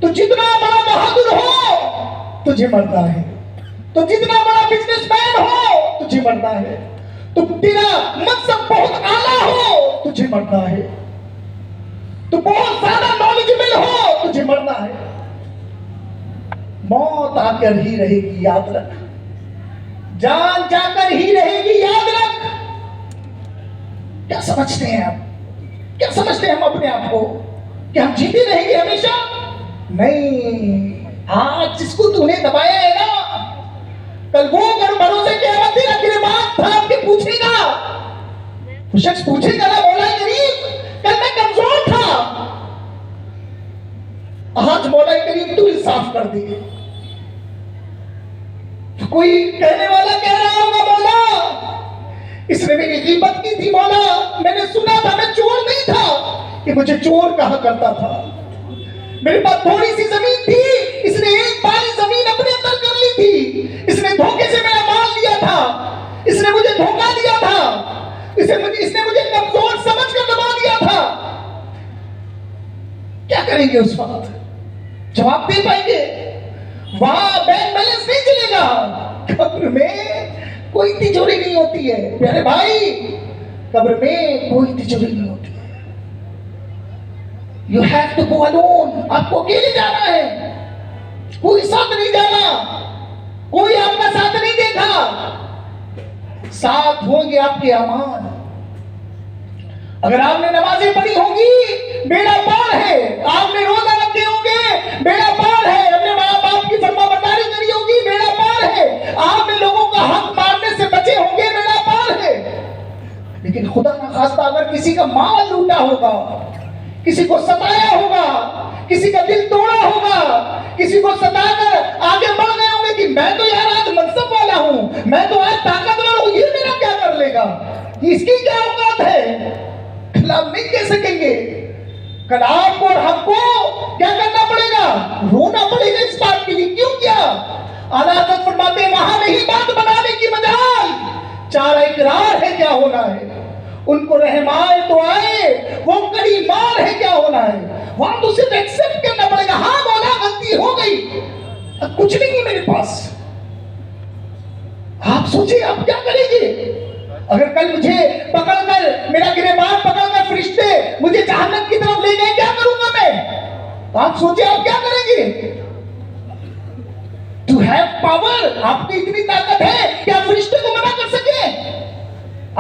तू जितना बड़ा बहादुर हो तुझे मरना है, तो जितना बड़ा बिजनेसमैन हो तुझे मरना है, तो तेरा मकसद बहुत आला हो तुझे मरना है, तो बहुत ज्यादा नॉलेजेबल हो तुझे मरना है। मौत आकर ही रहेगी याद रख, जान जाकर ही रहेगी याद रख। क्या समझते हैं आप, क्या समझते हैं हम अपने आप को कि हम जीते रहेंगे हमेशा? नहीं, आज जिसको तूने दबाया है ना, कल वो अगर भरोसे के बाद तेरा गिरबान थाम के पूछेगा, वो शख्स पूछेगा ना, मौला करीम कल मैं कमजोर था, आज मौला करीम तू इंसाफ कर दी। कोई कहने वाला कह रहा होगा मौला इसने मेरी ग़ीबत की थी, मौला मैंने सुना था मैं चोर नहीं था कि मुझे चोर कहा करता था, मेरे पास थोड़ी सी जमीन थी, इसने एक बारी जमीन अपने अंदर कर ली थी, इसने धोखे से मेरा माल लिया था, इसने मुझे धोखा दिया था, इसने मुझे कमजोर समझकर दबा दिया था। क्या करेंगे उस वक्त? जवाब दे पाएंगे? वहां बैंक बैलेंस नहीं चलेगा, कब्र में कोई तिजोरी नहीं होती है प्यारे भाई, कब्र में कोई तिजोरी नहीं होती है। You have to go alone, आपको अकेले जाना है, कोई साथ नहीं जाना, कोई आपका साथ नहीं देखा, साथ होंगे आपके अमान। अगर आपने नमाजें पढ़ी होंगी बेड़ा पार है, आपने रोजा रखे होंगे बेड़ा पार है, अपने माँ बाप की फरमाबरदारी करी होगी बेड़ा पार है, आपने लोगों का हक मारने से बचे होंगे बेड़ा पार है। लेकिन खुदा ना खास्ता अगर किसी का माल लूटा होगा, किसी को सताया होगा, किसी का दिल तोड़ा होगा, किसी को सताकर आगे बढ़ गए होंगे कि मैं तो यार आज मनसब वाला हूं, मैं तो आज ताकतवर हूं, ये मेरा क्या कर लेगा, इसकी क्या औकात है, खिलाफ नहीं कह सकेंगे। कल आपको और हमको क्या करना पड़ेगा? रोना पड़ेगा इस बात के लिए। क्यों? क्या आला हज़रत फरमाते हैं वहां नहीं बात बनाने की मजाल, चारा इकरार है क्या होना है, उनको रहमाए तो आए, वो कड़ी मार है क्या होना है, वहां तो सिर्फ एक्सेप्ट करना पड़ेगा। हाँ मौला गलती हो गई, अब कुछ नहीं है मेरे पास। आप सोचिए आप क्या करेंगे अगर कल मुझे पकड़कर, मेरा गिरबान पकड़कर फरिश्ते मुझे जहन्नम की तरफ ले गए, क्या करूंगा मैं? तो आप सोचिए आप क्या करेंगे? टू हैव पावर, आपकी इतनी ताकत है कि आप फरिश्ते को मना कर सके,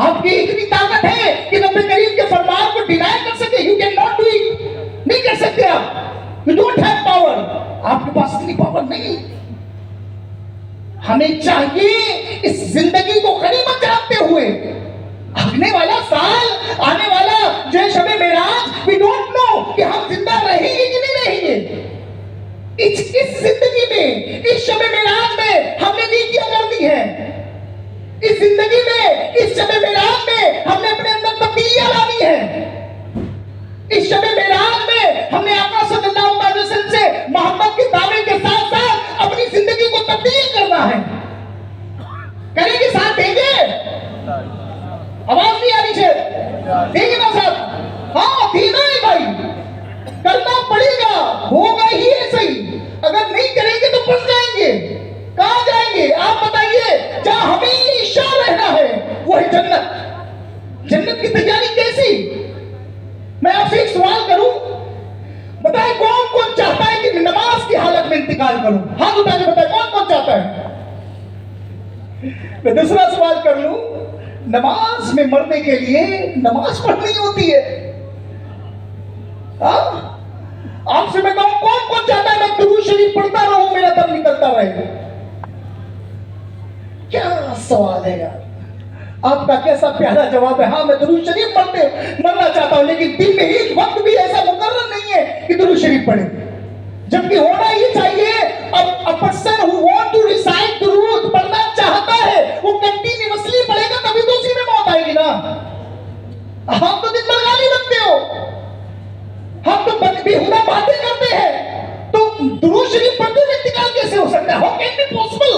आपकी इतनी ताकत है कि नबी करीम के फरमान को डिनाई कर सके। You can not do it, नहीं कर सकते आप, यू डोंट हैव पावर, आपके पास इतनी पावर नहीं। हमें चाहिए इस जिंदगी को गनीमत जानते हुए, आने वाला साल, आने वाला जो है शब मेराज, वी डोंट नो कि हम जिंदा रहेंगे कि नहीं रहेंगे। इस जिंदगी में, इस शब मेराज में हमने नीतियां कर दी है, इस जिंदगी में, इस शब मेराज में हमने अपने अंदर तब्दीलियां लानी है, इस शब मेराज में हमने आका सल्लल्लाहु अलैहि वसल्लम से मोहब्बत के दावे के साथ साथ अपनी जिंदगी को तब्दील करना है। करेंगे? साथ देंगे? आवाज नहीं आ रही है, देंगे ना साथ? हाँ देना है भाई, करना पड़ेगा, होगा ही ऐसा ही। अगर नहीं करेंगे तो फंस जाएंगे। कहां जाएंगे आप बताइए? जहां हमेशा रहना है वो है जन्नत। जन्नत की तैयारी कैसी? मैं आपसे एक सवाल करूं, बताए कौन कौन चाहता है कि नमाज की हालत में इंतकाल करूं? हाथ उठा के बताए कौन कौन चाहता है? मैं दूसरा सवाल कर लूं, नमाज में मरने के लिए नमाज पढ़नी होती है। आपसे मैं कहूं कौन कौन चाहता है मैं दुरूद शरीफ पढ़ता रहूं, मेरा दम निकलता रहे? क्या सवाल है यार, आपका कैसा प्यारा जवाब है। हाँ मैं दुरूद शरीफ पढ़ते मरना चाहता हूं, लेकिन दिन में एक वक्त भी ऐसा मुकर्रर नहीं है कि दुरूद शरीफ पढ़े, जबकि होना ये चाहिए। अब a person who want to recite दुरूद पढ़ना चाहता है, वो कंटिन्यूअसली पढ़ेगा, तभी तो उसी में मौत आएगी ना। हम तो दिन भर गाली बकते हो, हम तो बेहुदा बातें करते हैं, तो दुरूद शरीफ पढ़ते हुए इंतकाल कैसे हो सकता है? How can be possible?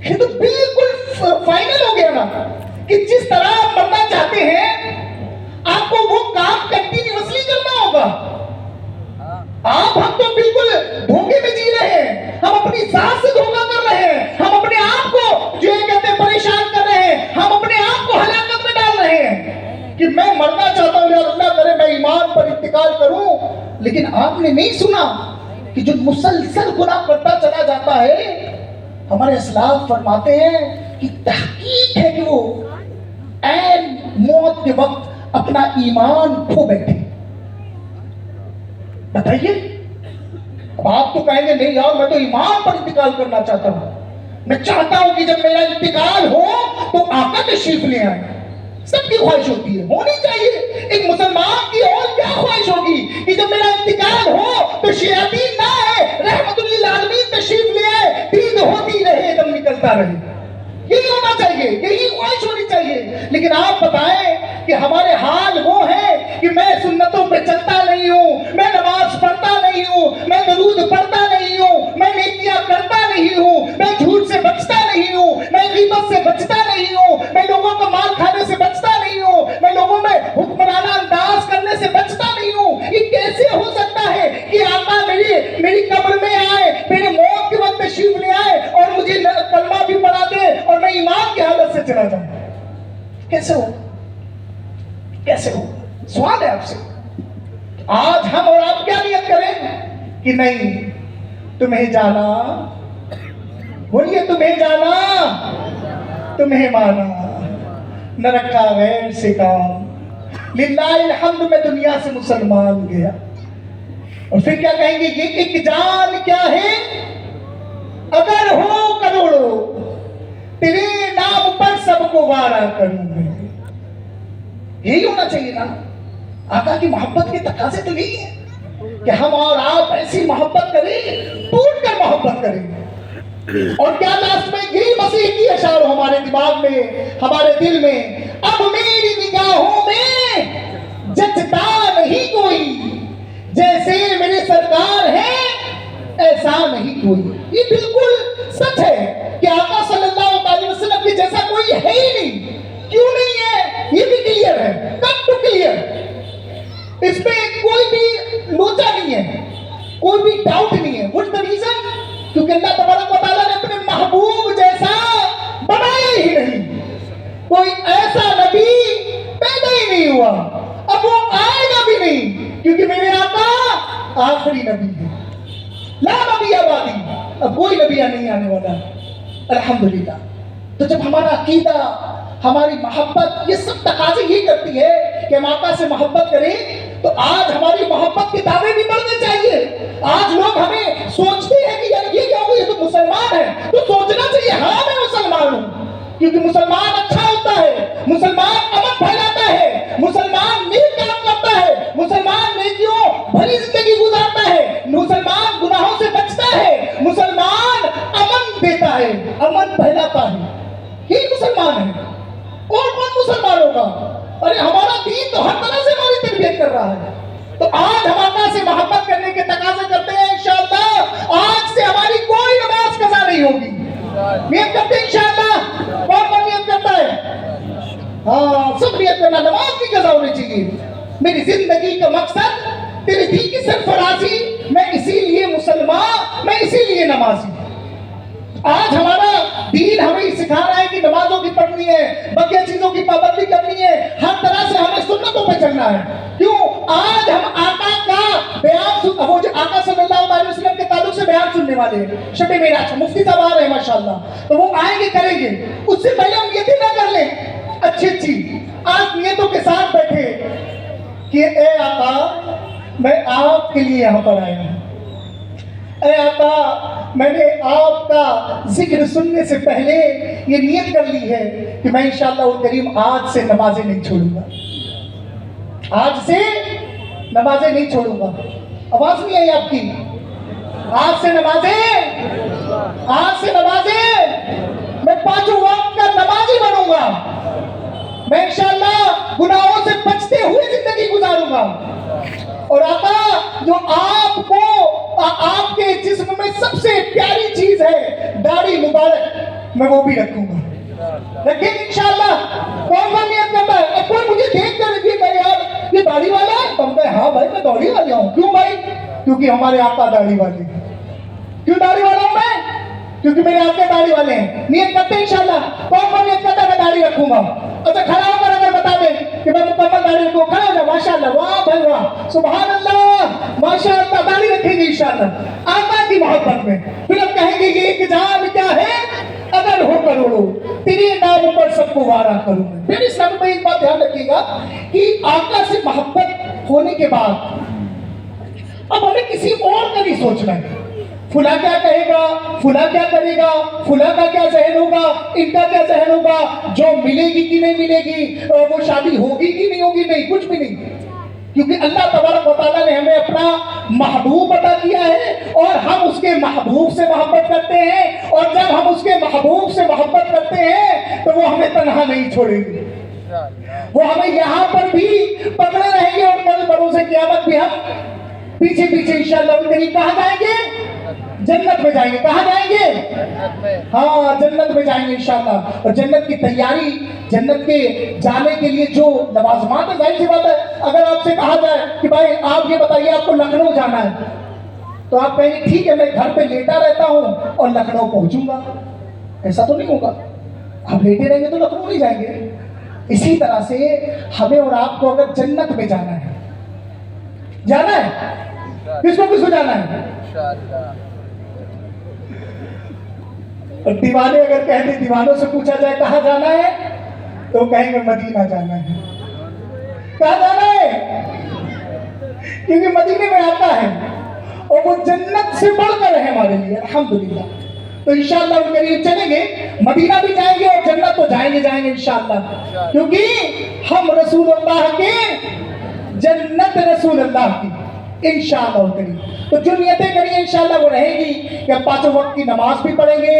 ये तो बिल्कुल फाइनल हो गया ना कि जिस तरह आप मरना चाहते हैं आपको वो काम कंटिन्यूअसली करना होगा। हम तो बिल्कुल धोखे में जी रहे हैं, हम अपनी सांस से धोखा कर रहे हैं, हम अपने आप को जो ये कहते हैं परेशान कर रहे हैं, हम अपने आप को हलाकत में डाल रहे हैं कि मैं मरना चाहता हूं, अल्लाह करे मैं ईमान पर इंतकाल करूं। लेकिन आपने नहीं सुना कि जो मुसलसल गुनाह करता चला जाता है, हमारे इस्लाम फरमाते हैं कि तहकीक है कि वो ऐन मौत के वक्त अपना ईमान खो बैठे। बताइए, अब आप तो कहेंगे नहीं यार मैं तो ईमान पर इंतकाल करना चाहता हूं, मैं चाहता हूं कि जब मेरा इंतकाल हो तो आका तशरीफ ले आए। सबकी ख्वाहिश होती है, होनी चाहिए। एक मुसलमान की और क्या ख्वाहिश होगी कि जब मेरा इंतकाल हो तो शयातीन ना आए, रहमतुल लिल आलमीन तशरीफ ले आए, दीद होती रहे, दम निकलता रहे। यही होना चाहिए, यही ख्वाहिश होनी चाहिए। लेकिन आप बताएं कि हमारे हाल वो है कि मैं सुन्नतों पे चलता नहीं हूं, मैं नमाज पढ़ता नहीं हूं, मैं दरूद पढ़ता नहीं हूं, मैं नेकियां करता नहीं हूं, मैं झूठ से बचता नहीं हूं, मैं गीबत से बचता नहीं हूं, मैं लोगों का माल खाने से बचता नहीं हूं, मैं लोगों में हुक्मराना अंदाज करने से बचता नहीं हूं। ये कैसे हो सकता है कि आका मेरी कब्र में आए, मेरे मौत के वक्त तशरीफ ले आए और मुझे कलमा भी पढ़ा दे और मैं ईमान की हालत से चला जाऊं? कैसे हो, कैसे हो? सवाल है आपसे। आज हम और आप क्या नियत करें कि नहीं तुम्हें जाना, बोलिए तुम्हें जाना, तुम्हें माना, न रखा गैर से काम, लिल्लाहिल हम्द में दुनिया से मुसलमान गया। और फिर क्या कहेंगे, ये एक जान क्या है अगर हो करोड़ों, तेरे नाम पर सबको वारा करूंगा। यही होना चाहिए ना। आका की मोहब्बत के तकाजे तो यही है कि हम और आप ऐसी मोहब्बत करें, टूट कर मोहब्बत करें। और क्या लास्ट में यही मसीह की अशार हमारे दिमाग में, हमारे दिल में, अब मेरी निगाहों में जचता नहीं कोई, जैसे मेरे सरकार है ऐसा नहीं कोई। ये बिल्कुल सच है कि आका सल्लल्लाहु अलैहि वसल्लम के जैसा कोई है ही नहीं। क्यों नहीं है ये भी क्लियर है, कम टू क्लियर, इसमें कोई भी लोचा नहीं है, कोई भी डाउट नहीं है। What the reason? क्योंकि अल्लाह तबारक व तआला ने अपने महबूब जैसा बनाया ही नहीं, कोई ऐसा नबी पैदा ही नहीं हुआ, अब वो आएगा भी नहीं, क्योंकि मेरे आका आखिरी नबी है। ला नबी आबादी, अब कोई नबी नहीं आने वाला। अल्हम्दुलिल्लाह। तो जब हमारा अकीदा, हमारी मोहब्बत ये सब तकाजे ये करती है कि हम आका से मोहब्बत करें, तो आज हमारी मोहब्बत के दावे भी बढ़ने चाहिए। आज लोग हमें सोचते हैं कि यार ये क्या हुआ, ये तो मुसलमान है, तो सोचना चाहिए हाँ मैं मुसलमान हूं, क्योंकि मुसलमान अच्छा होता है, मुसलमान अमन फैलाता है, मुसलमान नेक काम करता है, मुसलमान नेकियों भरी जिंदगी गुजारता है, मुसलमान गुनाहों से बचता है, मुसलमान अमन देता है, अमन फैलाता है। यही मुसलमान है। और कौन मुसलमान होगा? अरे हमारा दीन तो हर तरह से हमारी तरबियत कर रहा है। तो आज हम आका से मोहब्बत करने के तकाजे करते हैं। इंशाअल्लाह आज से हमारी कोई नमाज कज़ा नहीं होगी। नियत करते हैं इंशाअल्लाह। कौन नियत करता है? हाँ, सब नियत करना, नमाज भी कज़ा होनी चाहिए। मेरी जिंदगी का मकसद तेरे दीन की सरफराजी, मैं इसीलिए मुसलमान, मैं इसीलिए नमाजी। आज हमारा दीन हमें सिखा रहा है कि नमाजों की पढ़नी है, बाकी चीजों की पाबंदी करनी है, हर तरह से हमें सुन्नतों पे चलना है। क्यों? आज हम आका का बयान सुन, वो जो आका सल्लल्लाहु अलैहि वसल्लम के ताल्लुक से बयान सुनने वाले हैं, शब मेराज, मुफ्ती साहब आ रहे हैं माशाल्लाह, तो वो आएंगे करेंगे। उससे पहले हम नियतें ना कर लें अच्छी अच्छी, आज नियतों के साथ बैठे कि ए आका मैं आपके लिए यहाँ पर आया हूँ, ए आका मैंने आपका जिक्र सुनने से पहले ये नियत कर ली है कि मैं इंशाअल्लाह करीम आज से नमाजें नहीं छोड़ूंगा, आज से नमाजें नहीं छोड़ूंगा। आवाज नहीं आई आपकी? आज से नमाजें, आज से नमाजें, मैं 5 वक्त का नमाजी बनूंगा, मैं इंशाअल्लाह गुनाहों से बचते हुए जिंदगी गुजारूंगा। और आका जो आपको, आपके जिस्म में सबसे प्यारी चीज है दाढ़ी मुबारक, मैं वो भी रखूंगा। रखेंगे इंशाअल्लाह। कौन कौन नियत करता है? अब कोई मुझे देख कर रखिए यार ये दाढ़ी वाला है, तो मैं हाँ भाई मैं दाढ़ी वाला हूँ। क्यों भाई? क्योंकि हमारे आका दाढ़ी वाले हैं। क्यों दाढ़ी वाला हूं मैं? क्योंकि मेरे आके दाढ़ी वाले हैं। नियत करते हैं इंशाल्लाह। कौन कौन नियत करता है मैं दाढ़ी रखूंगा? अच्छा खड़ा होकर अगर बता दे कि मैं मुकम्मल दाढ़ी रखूंगा, खड़ा हो जाओ। माशाअल्लाह, वाह भाई वाह, सुभान अल्लाह, माशाअल्लाह, दाढ़ी रखेंगे इंशाल्लाह आका की मोहब्बत में। फिर हम कहेंगे कि एक जान क्या है अगर हो करोड़ों, तेरे नाम पर सबको वारा करूं मैं। फिर इस्लाम में एक बात ध्यान रखिएगा कि आका से मोहब्बत होने के बाद अब हमें किसी और का नहीं सोचना है। फुला क्या कहेगा, फुला क्या करेगा, फुला का क्या जहन होगा, इनका क्या जहन होगा, जो मिलेगी कि नहीं मिलेगी, वो शादी होगी कि नहीं होगी, नहीं, कुछ भी नहीं। क्योंकि अल्लाह तबारक व तआला ने हमें अपना महबूब अता किया है और हम उसके महबूब से मोहब्बत करते हैं। और जब हम उसके महबूब से मोहब्बत करते हैं तो वो हमें तन्हा नहीं छोड़ेंगे, वो हमें यहाँ पर भी पकड़े रहेंगे और कल बरोज़े क़यामत भी हम पीछे पीछे इंशाअल्लाह करीब कहाँ जाएंगे? जन्नत में जाएंगे। कहाँ जाएंगे? हाँ, जन्नत में जाएंगे इंशाअल्लाह। और जन्नत की तैयारी, जन्नत के जाने के लिए जो लवाज़मात है, जाहिर सी बात है अगर आपसे कहा जाए कि भाई आप ये बताइए आपको लखनऊ जाना है, तो आप कहेंगे ठीक है मैं घर पे लेटा रहता हूँ और लखनऊ पहुंचूंगा। ऐसा तो नहीं होगा, आप लेटे रहेंगे तो लखनऊ नहीं जाएंगे। इसी तरह से हमें और आपको अगर जन्नत में जाना है, जाना है, किसको किसको जाना है? और दीवाने अगर कहते, दीवानों से पूछा जाए कहाँ जाना है तो कहेंगे मदीना जाना है। कहाँ जाना है? क्योंकि मदीने में आता है और वो जन्नत से बढ़कर है हमारे लिए, अल्हम्दुलिल्लाह। तो इंशाअल्लाह उनके लिए चलेंगे, मदीना भी जाएंगे और जन्नत तो जाएंगे जाएंगे इंशाअल्लाह, क्योंकि हम रसूलुल्लाह के, जन्नत रसूलुल्लाह की इंशाअल्लाह करेंगे। तो जो नियतें करिए इंशाअल्लाह वो रहेगी कि हम 5 वक्त की नमाज भी पढ़ेंगे,